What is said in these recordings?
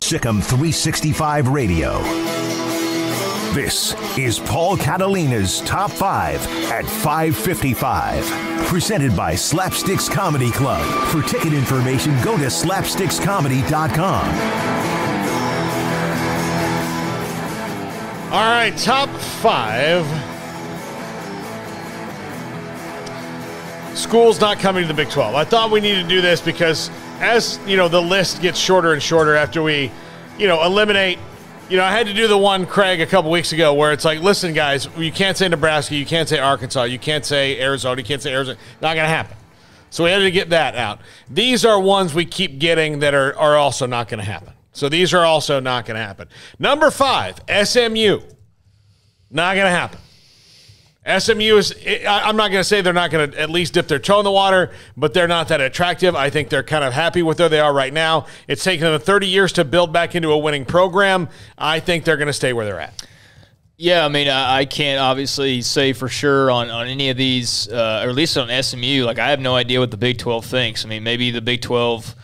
Sikkim 365 Radio. This is Paul Catalina's Top 5 at 5:55. Presented by Slapsticks Comedy Club. For ticket information, go to slapstickscomedy.com. All right, top 5. Schools not coming to the Big 12. I thought we needed to do this because as, the list gets shorter and shorter after we, eliminate. I had to do the one, Craig, a couple weeks ago where it's like, listen, guys, you can't say Nebraska, you can't say Arkansas, you can't say Arizona, you can't say Arizona. Not going to happen. So we had to get that out. These are ones we keep getting that are also not going to happen. So these are also not going to happen. Number 5, SMU. Not going to happen. SMU is, I'm not going to say they're not going to at least dip their toe in the water, but they're not that attractive. I think they're kind of happy with where they are right now. It's taken them 30 years to build back into a winning program. I think they're going to stay where they're at. Yeah, I mean, I can't obviously say for sure on any of these, or at least on SMU. Like, I have no idea what the Big 12 thinks. I mean, maybe the Big 12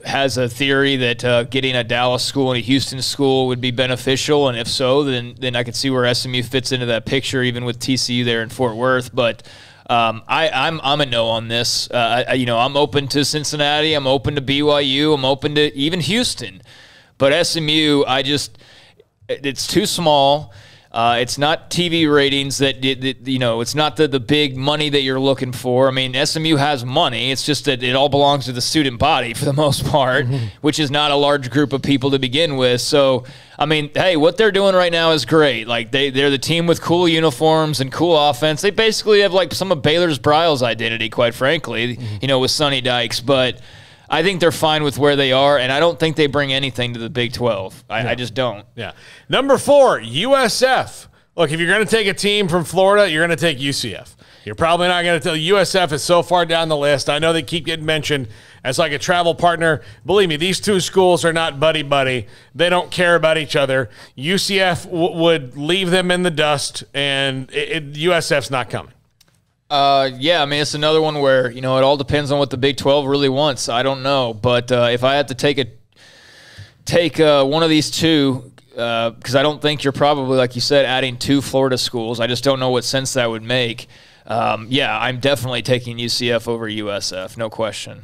has a theory that getting a Dallas school and a Houston school would be beneficial, and if so, then I could see where SMU fits into that picture, even with TCU there in Fort Worth. But I'm a no on this. I'm open to Cincinnati. I'm open to BYU. I'm open to even Houston. But SMU, it's too small. It's not TV ratings it's not the big money that you're looking for. I mean, SMU has money. It's just that it all belongs to the student body for the most part, which is not a large group of people to begin with. So, I mean, hey, what they're doing right now is great. Like, they're the team with cool uniforms and cool offense. They basically have like some of Baylor's Bryles identity, quite frankly, with Sonny Dykes. But I think they're fine with where they are, and I don't think they bring anything to the Big 12. I just don't. Yeah. Number 4, USF. Look, if you're going to take a team from Florida, you're going to take UCF. You're probably not going to tell USF is so far down the list. I know they keep getting mentioned as like a travel partner. Believe me, these two schools are not buddy-buddy. They don't care about each other. UCF would leave them in the dust, and USF's not coming. Yeah, I mean, it's another one where, it all depends on what the Big 12 really wants. I don't know. But if I had to take one of these two, because I don't think you're probably, like you said, adding 2 Florida schools. I just don't know what sense that would make. Yeah, I'm definitely taking UCF over USF, no question.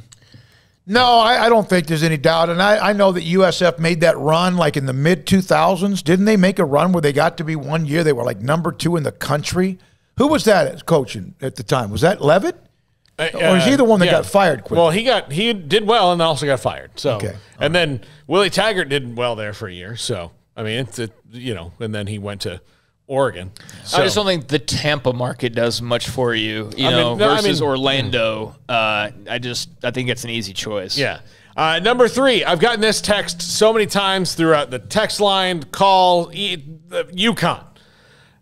No, I don't think there's any doubt. And I know that USF made that run like in the mid-2000s. Didn't they make a run where they got to be one year? They were like number 2 in the country. Who was that as coaching at the time? Was that Levitt? Or is he the one that got fired quick? Well, he did well and also got fired. So, okay. And then Willie Taggart did well there for a year. So, I mean, and then he went to Oregon. So, I just don't think the Tampa market does much for you, versus Orlando. I think it's an easy choice. Yeah. Number 3, I've gotten this text so many times throughout the text line, call, UConn.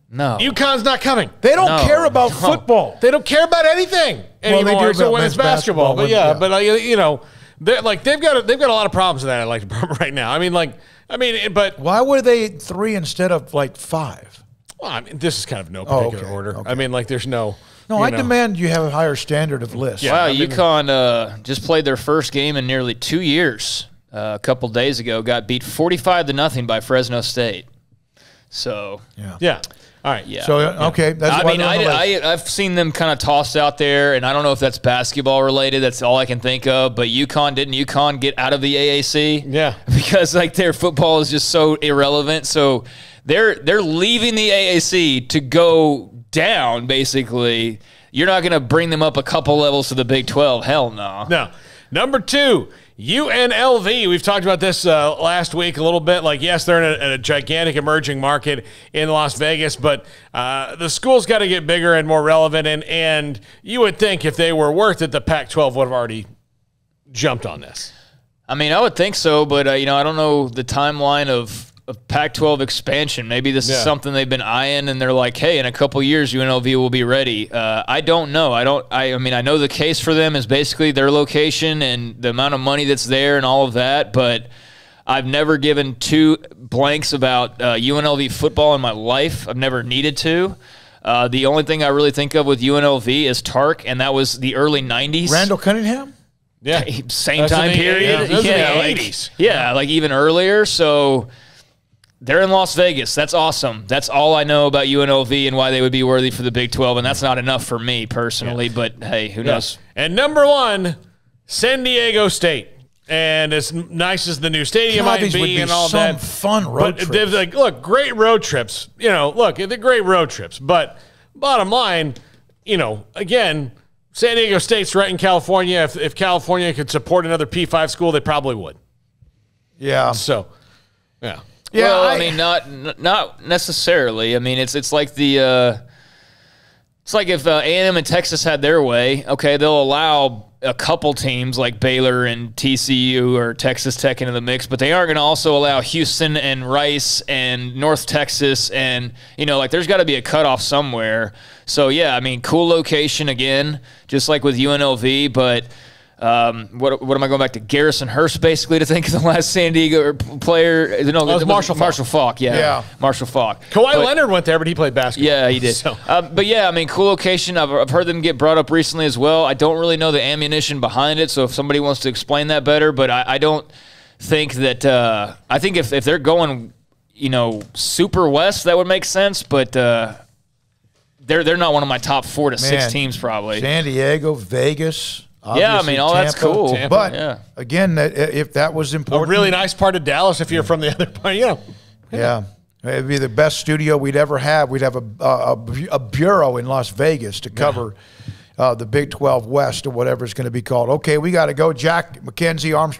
No. UConn's not coming. They don't care about football. They don't care about anything anymore. Well, they do so when it's basketball. But yeah, but they've got a lot of problems with that electric department right now. But why were they 3 instead of like 5? Well, I mean, this is kind of no particular order. Okay. I mean, like, there's no. No, I demand you have a higher standard of list. Yeah, wow, UConn just played their first game in nearly 2 years. A couple days ago, got beat 45-0 by Fresno State. So yeah. All right. Yeah. So, okay. That's I've seen them kind of tossed out there, and I don't know if that's basketball related. That's all I can think of. But didn't UConn get out of the AAC? Yeah. Because, like, their football is just so irrelevant. So they're leaving the AAC to go down, basically. You're not going to bring them up a couple levels to the Big 12. Hell no. No. Number 2, UNLV. We've talked about this last week a little bit. Like, yes, they're in a gigantic emerging market in Las Vegas, but the school's got to get bigger and more relevant. And you would think if they were worth it, the Pac-12 would have already jumped on this. I mean, I would think so, but I don't know the timeline of Pac-12 expansion. Maybe this is something they've been eyeing, and they're like, hey, in a couple years, UNLV will be ready. I don't know. I know the case for them is basically their location and the amount of money that's there and all of that, but I've never given 2 blanks about UNLV football in my life. I've never needed to. The only thing I really think of with UNLV is Tark, and that was the early 90s. Randall Cunningham? Yeah. Same That's time in the- period. those are the like, 80s. Yeah, like even earlier. So they're in Las Vegas. That's awesome. That's all I know about UNLV and why they would be worthy for the Big 12, and that's not enough for me personally, but hey, who knows? And number 1, San Diego State. And as nice as the new stadium God, might these would be be and all some that. fun road but trips. Like, look, great road trips. You know, look, they're great road trips. But bottom line, you know, again, San Diego State's right in California. If California could support another P5 school, they probably would. Yeah. So, yeah. Yeah, Well, I mean, not necessarily. I mean, it's like the it's like if A&M and Texas had their way. Okay, they'll allow a couple teams like Baylor and TCU or Texas Tech into the mix, but they aren't going to also allow Houston and Rice and North Texas, and like there's got to be a cutoff somewhere. So yeah, I mean, cool location again, just like with UNLV, but. What am I going back to? Garrison Hurst, basically, to think of the last San Diego player. No, that was Marshall Faulk. Marshall Faulk, yeah. Marshall Faulk. Kawhi Leonard went there, but he played basketball. Yeah, he did. So. But yeah, I mean, cool location. I've heard them get brought up recently as well. I don't really know the ammunition behind it, so if somebody wants to explain that better, but I don't think that. I think if they're going, super west, that would make sense, but. They're not one of my top 4 to 6 teams, probably. San Diego, Vegas. Yeah, I mean, all that's cool. Tampa. But again, if that was important, A really nice part of Dallas if you're from the other part, Yeah, it'd be the best studio we'd ever have. We'd have a bureau in Las Vegas to cover the Big 12 West or whatever it's going to be called. Okay, we got to go. Jack McKenzie, Armstrong.